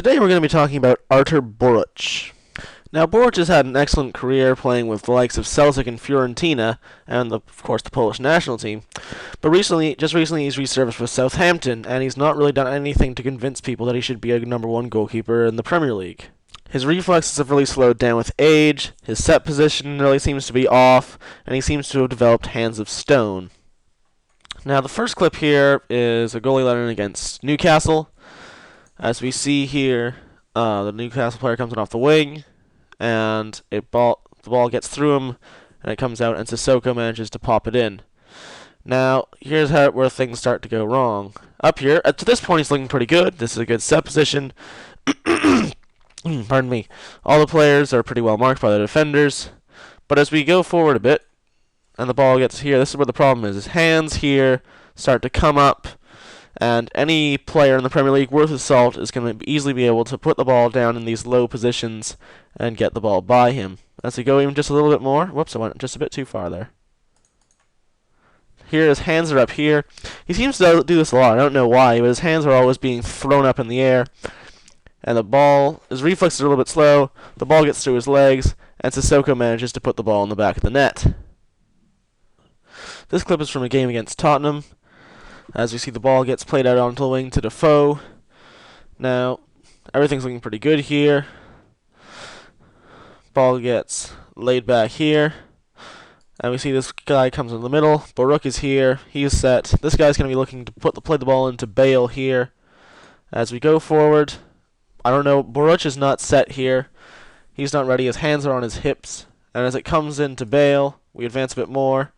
Today we're going to be talking about Artur Boruc. Now, Boruc has had an excellent career playing with the likes of Celtic and Fiorentina, and of course the Polish national team. But just recently he's resurfaced with Southampton, and he's not really done anything to convince people that he should be a #1 goalkeeper in the Premier League. His reflexes have really slowed down with age, his set position really seems to be off, and he seems to have developed hands of stone. Now, the first clip here is a goalie let in against Newcastle. As we see here, the Newcastle player comes in off the wing, and the ball gets through him, and it comes out, and Sissoko manages to pop it in. Now, here's where things start to go wrong. Up here, to this point, he's looking pretty good. This is a good set position. Pardon me. All the players are pretty well marked by the defenders. But as we go forward a bit, and the ball gets here, this is where the problem is. His hands here start to come up, and any player in the Premier League worth his salt is going to easily be able to put the ball down in these low positions and get the ball by him. As we go even just a little bit more, whoops, I went just a bit too far there. Here his hands are up here. He seems to do this a lot. I don't know why, but his hands are always being thrown up in the air. And his reflexes are a little bit slow. The ball gets through his legs, and Sissoko manages to put the ball in the back of the net. This clip is from a game against Tottenham. As we see, the ball gets played out onto the wing to Defoe. Now, everything's looking pretty good here. Ball gets laid back here. And we see this guy comes in the middle. Boruc is here. He's set. This guy's going to be looking to play the ball into Bale here. As we go forward, I don't know, Boruc is not set here. He's not ready. His hands are on his hips. And as it comes into Bale, we advance a bit more.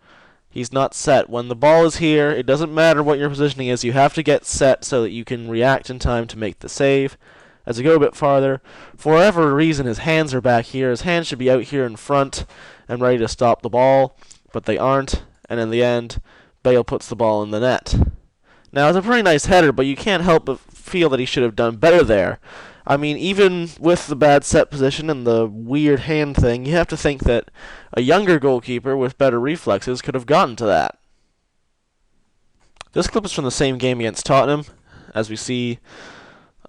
He's not set. When the ball is here, it doesn't matter what your positioning is. You have to get set so that you can react in time to make the save. As we go a bit farther, for whatever reason, his hands are back here. His hands should be out here in front and ready to stop the ball, but they aren't. And in the end, Bale puts the ball in the net. Now, it's a pretty nice header, but you can't help but feel that he should have done better there. I mean, even with the bad set position and the weird hand thing, you have to think that a younger goalkeeper with better reflexes could have gotten to that. This clip is from the same game against Tottenham. As we see,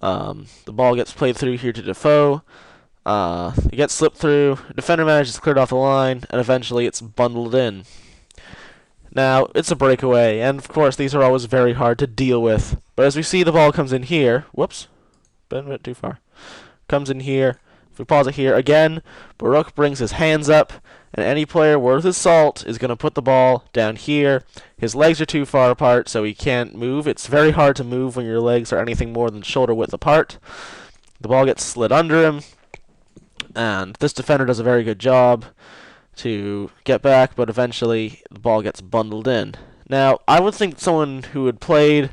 the ball gets played through here to Defoe. It gets slipped through. The defender manages to clear it off the line, and eventually it's bundled in. Now, it's a breakaway, and of course, these are always very hard to deal with. But as we see, the ball comes in here. Whoops. Been a bit too far. Comes in here. If we pause it here again, Boruc brings his hands up, and any player worth his salt is going to put the ball down here. His legs are too far apart, so he can't move. It's very hard to move when your legs are anything more than shoulder width apart. The ball gets slid under him, and this defender does a very good job to get back, but eventually the ball gets bundled in. Now, I would think someone who had played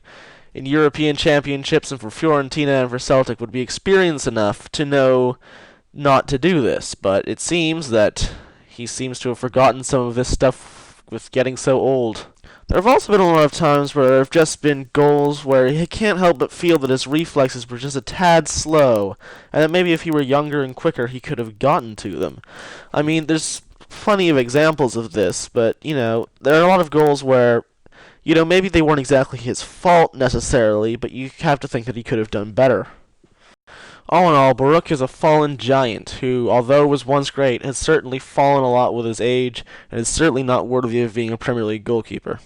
in European championships and for Fiorentina and for Celtic would be experienced enough to know not to do this, but it seems that he seems to have forgotten some of this stuff with getting so old. There have also been a lot of times where there have just been goals where he can't help but feel that his reflexes were just a tad slow, and that maybe if he were younger and quicker he could have gotten to them. I mean, there's plenty of examples of this, but, there are a lot of goals where maybe they weren't exactly his fault necessarily, but you have to think that he could have done better. All in all, Boruc is a fallen giant who, although was once great, has certainly fallen a lot with his age, and is certainly not worthy of being a Premier League goalkeeper.